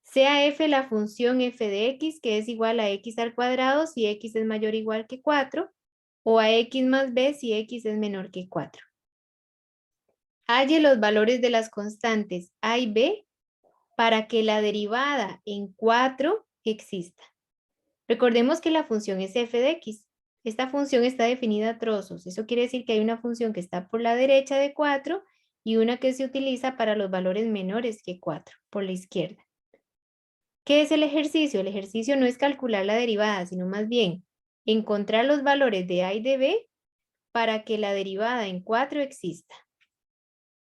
Sea f la función f de x, que es igual a x al cuadrado si x es mayor o igual que 4, o a x más b si x es menor que 4. Halle los valores de las constantes a y b para que la derivada en 4 exista. Recordemos que la función es f de x. Esta función está definida a trozos. Eso quiere decir que hay una función que está por la derecha de 4 y una que se utiliza para los valores menores que 4, por la izquierda. ¿Qué es el ejercicio? El ejercicio no es calcular la derivada, sino más bien encontrar los valores de a y de b para que la derivada en 4 exista.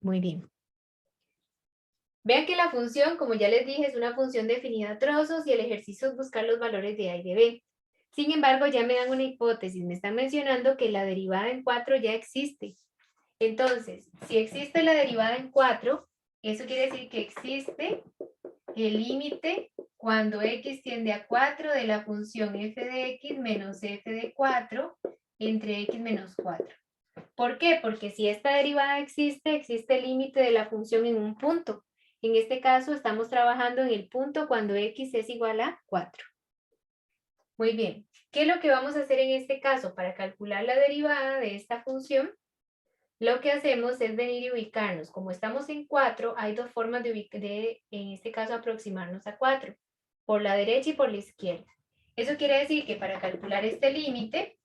Muy bien. Vean que la función, como ya les dije, es una función definida a trozos y el ejercicio es buscar los valores de a y de b. Sin embargo, ya me dan una hipótesis. Me están mencionando que la derivada en 4 ya existe. Entonces, si existe la derivada en 4, eso quiere decir que existe el límite cuando x tiende a 4 de la función f de x menos f de 4 entre x menos 4. ¿Por qué? Porque si esta derivada existe, existe el límite de la función en un punto. En este caso, estamos trabajando en el punto cuando x es igual a 4. Muy bien. ¿Qué es lo que vamos a hacer en este caso? Para calcular la derivada de esta función, lo que hacemos es venir y ubicarnos. Como estamos en 4, hay dos formas en este caso, aproximarnos a 4. Por la derecha y por la izquierda. Eso quiere decir que para calcular este límite,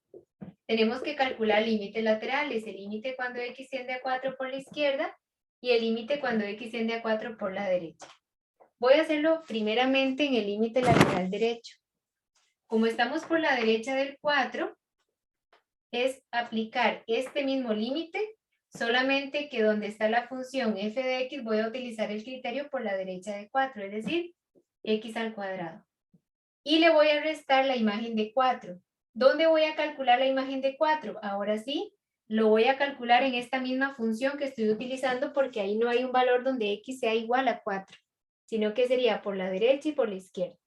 tenemos que calcular límites laterales. El límite cuando x tiende a 4 por la izquierda y el límite cuando x tiende a 4 por la derecha. Voy a hacerlo primeramente en el límite lateral derecho. Como estamos por la derecha del 4, es aplicar este mismo límite, solamente que donde está la función f de x voy a utilizar el criterio por la derecha de 4, es decir, x al cuadrado. Y le voy a restar la imagen de 4. ¿Dónde voy a calcular la imagen de 4? Ahora sí, lo voy a calcular en esta misma función que estoy utilizando porque ahí no hay un valor donde x sea igual a 4, sino que sería por la derecha y por la izquierda.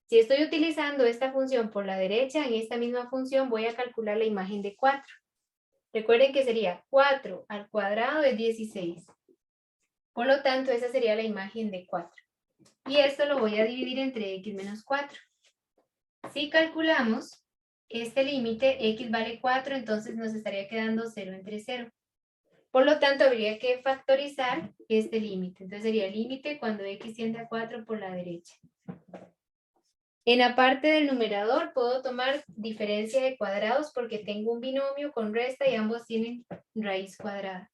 Si estoy utilizando esta función por la derecha, en esta misma función voy a calcular la imagen de 4. Recuerden que sería 4 al cuadrado es 16. Por lo tanto, esa sería la imagen de 4. Y esto lo voy a dividir entre x menos 4. Si calculamos este límite, x vale 4, entonces nos estaría quedando 0 entre 0. Por lo tanto, habría que factorizar este límite. Entonces sería el límite cuando x tiende a 4 por la derecha. En la parte del numerador puedo tomar diferencia de cuadrados porque tengo un binomio con resta y ambos tienen raíz cuadrada.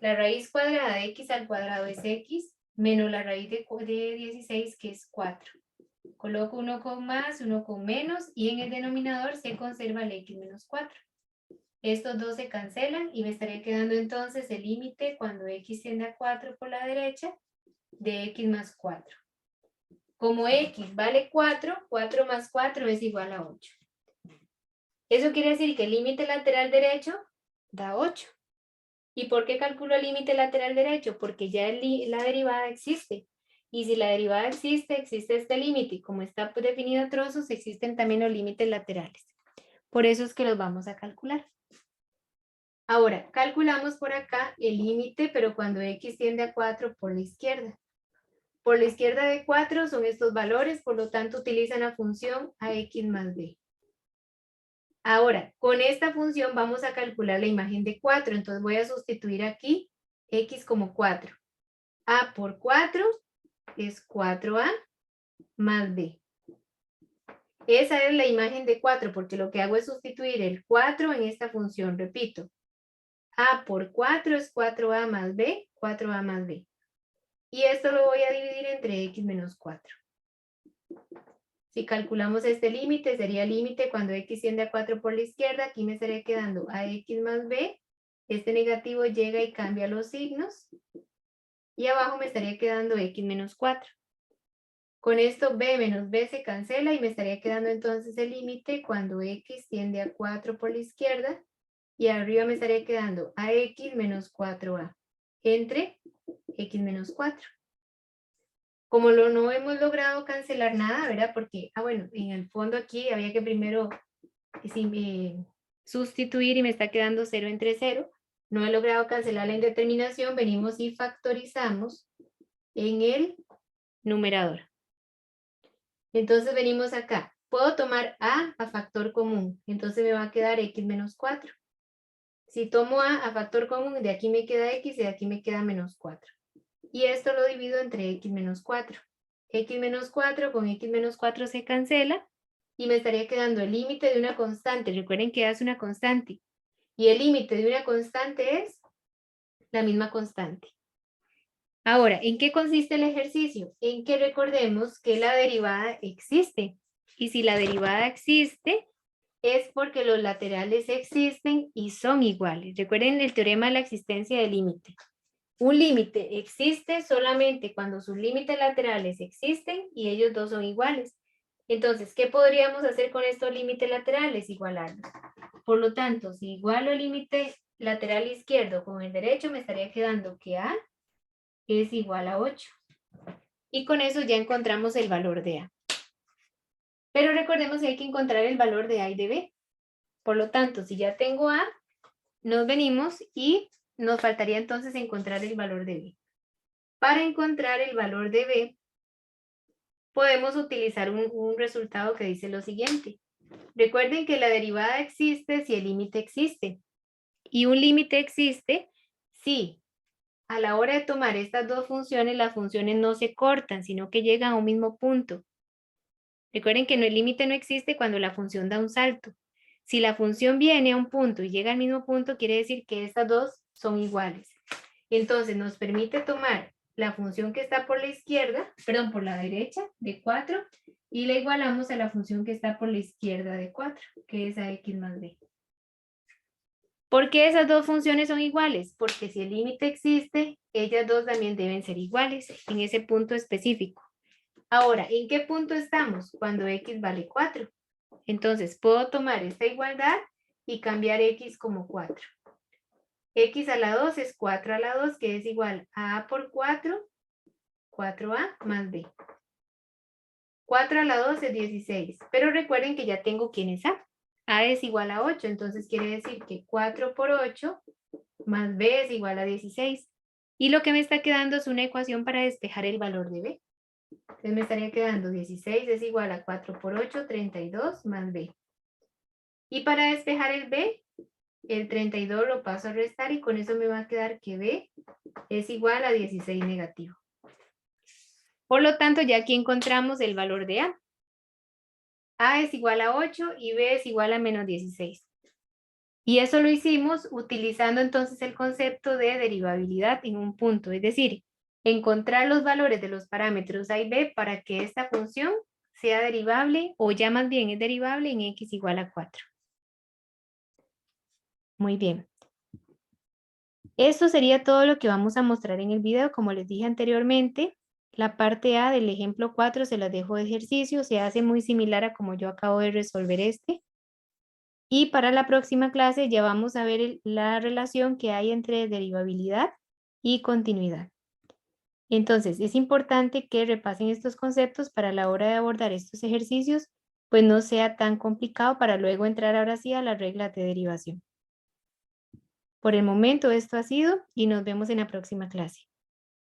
La raíz cuadrada de x al cuadrado es x menos la raíz de 16 que es 4. Coloco uno con más, uno con menos y en el denominador se conserva el x menos 4. Estos dos se cancelan y me estaría quedando entonces el límite cuando x tiende a 4 por la derecha de x más 4. Como x vale 4, 4 más 4 es igual a 8. Eso quiere decir que el límite lateral derecho da 8. ¿Y por qué calculo el límite lateral derecho? Porque ya la derivada existe. Y si la derivada existe, existe este límite. Y como está definido a trozos, existen también los límites laterales. Por eso es que los vamos a calcular. Ahora, calculamos por acá el límite, pero cuando x tiende a 4 por la izquierda. Por la izquierda de 4 son estos valores, por lo tanto utilizan la función ax más b. Ahora, con esta función vamos a calcular la imagen de 4, entonces voy a sustituir aquí x como 4. A por 4 es 4a más b. Esa es la imagen de 4, porque lo que hago es sustituir el 4 en esta función, repito. A por 4 es 4a más b, 4a más b. Y esto lo voy a dividir entre x menos 4. Si calculamos este límite, sería límite cuando x tiende a 4 por la izquierda. Aquí me estaría quedando ax más b. Este negativo llega y cambia los signos. Y abajo me estaría quedando x menos 4. Con esto b menos b se cancela y me estaría quedando entonces el límite cuando x tiende a 4 por la izquierda. Y arriba me estaría quedando ax menos 4a entre x menos 4. Como no hemos logrado cancelar nada, ¿verdad? Porque, bueno, en el fondo aquí había que primero sustituir y me está quedando 0 entre 0. No he logrado cancelar la indeterminación, venimos y factorizamos en el numerador. Entonces venimos acá. Puedo tomar a factor común, entonces me va a quedar x menos 4. Si tomo a factor común, de aquí me queda x y de aquí me queda menos 4. Y esto lo divido entre x menos 4. X menos 4 con x menos 4 se cancela y me estaría quedando el límite de una constante. Recuerden que es una constante. Y el límite de una constante es la misma constante. Ahora, ¿en qué consiste el ejercicio? En que recordemos que la derivada existe. Y si la derivada existe, es porque los laterales existen y son iguales. Recuerden el teorema de la existencia del límite. Un límite existe solamente cuando sus límites laterales existen y ellos dos son iguales. Entonces, ¿qué podríamos hacer con estos límites laterales? Igualarlos. Por lo tanto, si igualo el límite lateral izquierdo con el derecho, me estaría quedando que A es igual a 8. Y con eso ya encontramos el valor de A. Pero recordemos que hay que encontrar el valor de A y de B. Por lo tanto, si ya tengo A, nos venimos y nos faltaría entonces encontrar el valor de B. Para encontrar el valor de B, podemos utilizar un resultado que dice lo siguiente. Recuerden que la derivada existe si el límite existe. Y un límite existe si a la hora de tomar estas dos funciones, las funciones no se cortan, sino que llegan a un mismo punto. Recuerden que el límite no existe cuando la función da un salto. Si la función viene a un punto y llega al mismo punto, quiere decir que estas dos son iguales. Entonces nos permite tomar la función que está por la izquierda, perdón, por la derecha de 4 y la igualamos a la función que está por la izquierda de 4, que es a x más b. ¿Por qué esas dos funciones son iguales? Porque si el límite existe, ellas dos también deben ser iguales en ese punto específico. Ahora, ¿en qué punto estamos? Cuando x vale 4. Entonces, puedo tomar esta igualdad y cambiar x como 4. X a la 2 es 4 a la 2, que es igual a A por 4, 4A más B. 4 a la 2 es 16, pero recuerden que ya tengo quién es A. A es igual a 8, entonces quiere decir que 4 por 8 más B es igual a 16. Y lo que me está quedando es una ecuación para despejar el valor de B. Entonces me estaría quedando 16 es igual a 4 por 8, 32 más B. Y para despejar el B, el 32 lo paso a restar y con eso me va a quedar que B es igual a 16 negativo. Por lo tanto, ya aquí encontramos el valor de A. A es igual a 8 y B es igual a menos 16. Y eso lo hicimos utilizando entonces el concepto de derivabilidad en un punto, es decir, encontrar los valores de los parámetros A y B para que esta función sea derivable, o ya más bien es derivable en x igual a 4. Muy bien. Esto sería todo lo que vamos a mostrar en el video. Como les dije anteriormente, la parte A del ejemplo 4 se las dejo de ejercicio. Se hace muy similar a como yo acabo de resolver este. Y para la próxima clase ya vamos a ver la relación que hay entre derivabilidad y continuidad. Entonces, es importante que repasen estos conceptos para la hora de abordar estos ejercicios, pues no sea tan complicado para luego entrar ahora sí a las reglas de derivación. Por el momento esto ha sido y nos vemos en la próxima clase.